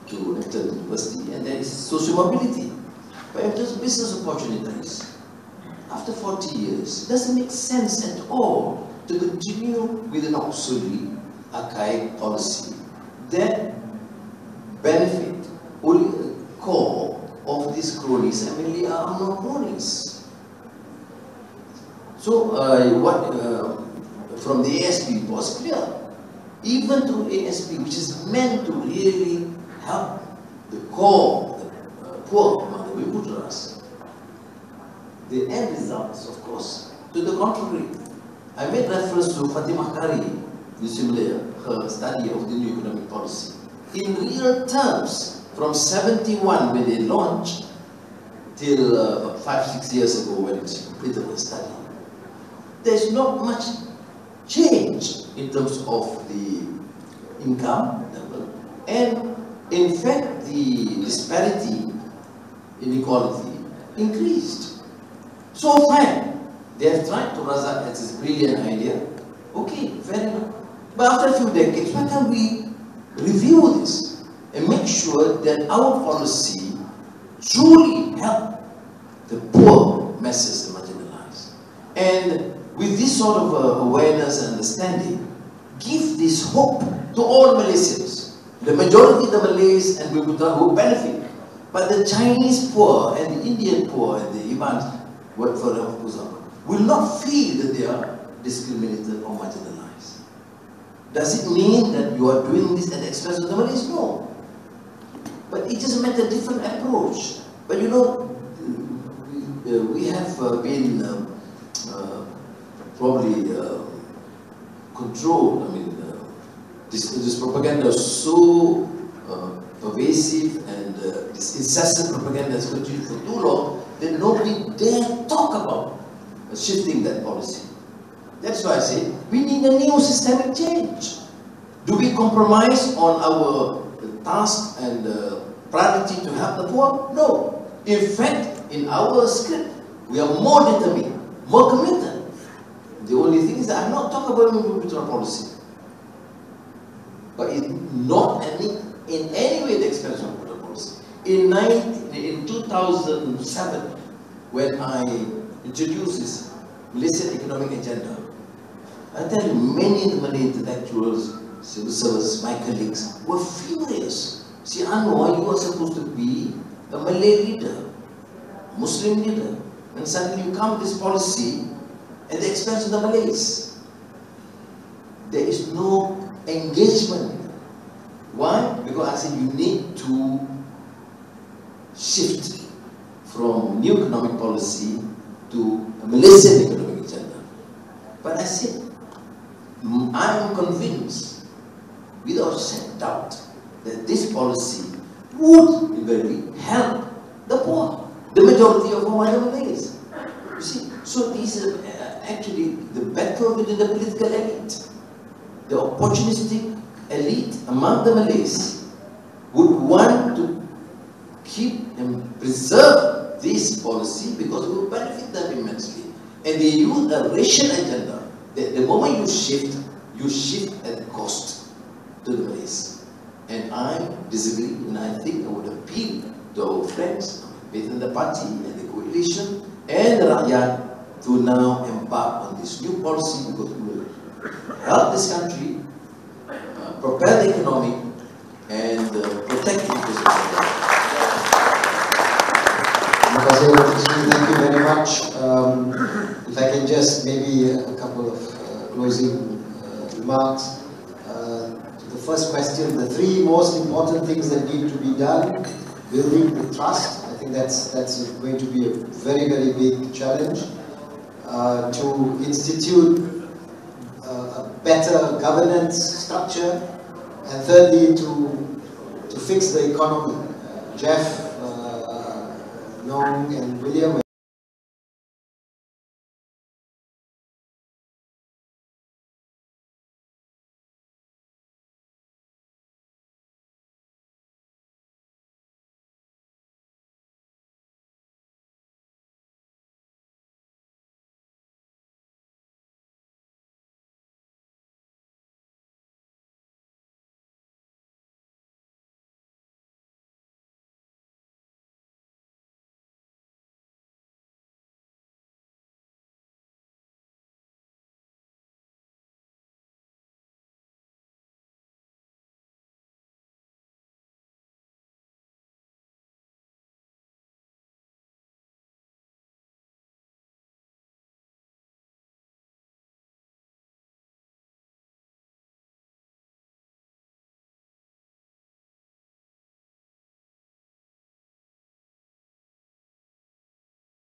to enter the university, and there is social mobility. But in terms of business opportunities, after 40 years, it doesn't make sense at all to continue with an obsolete, archaic policy that benefit only the core of these cronies, and mainly are not cronies. So from the ASP was clear. Even through ASP, which is meant to really help the core, the poor among the Wiputras, the end results, of course, to the contrary. I made reference to Fatimah Kari, her study of the new economic policy. In real terms, from 71 when they launched till 5-6 years ago when she completed the study, there's not much change in terms of the income level, and in fact the disparity, inequality increased. So fine, they have tried to razak as this brilliant idea. Okay, fair enough. But after a few decades, why can't we review this and make sure that our policy truly help the poor masses, the marginalized? And with this sort of awareness and understanding, give this hope to all Malaysians. The majority of the Malays and Wiputra will benefit, but the Chinese poor and the Indian poor and the Ibans, will not feel that they are discriminated or marginalized. Does it mean that you are doing this at the expense of the Malays? No. But it just meant a different approach. But you know, we have been probably controlled. I mean, this propaganda is so pervasive, and this incessant propaganda has continued for too long that nobody dare talk about shifting that policy. That's why I say we need a new systemic change. Do we compromise on our task and priority to help the poor? No. In fact, in our script, we are more determined, more committed. The only thing is that I'm not talking about Wiputera policy, but it's not in any way the expense of Wiputera policy. In 2007, when I introduced this Malaysian economic agenda, I tell you, many of the Malay intellectuals, civil service, my colleagues, were furious. See, Anwar, you are supposed to be a Malay leader, Muslim leader, and suddenly you come with this policy at the expense of the Malays. There is no engagement. Why? Because I said you need to shift from new economic policy to to a Malaysian economic agenda. But I said, I am convinced, without doubt, that this policy would invariably help the poor, the majority of our Malays. You see, so this is actually the battle within the political elite. The opportunistic elite among the Malays would want to keep and preserve this policy because it will benefit them immensely. And they use a racial agenda. The moment you shift at cost to the Malays. And I disagree, and I think I would appeal to our friends within the party and the coalition and the Rakyat to now embark on this new policy because it will help this country, propel the economy, and protect the interests of the country. Thank you very much. If I can just maybe a couple of closing remarks. The first question, the three most important things that need to be done: building the trust. I think that's going to be a very, very big challenge. To institute a better governance structure, and thirdly, to fix the economy. Jeff, Nong, and William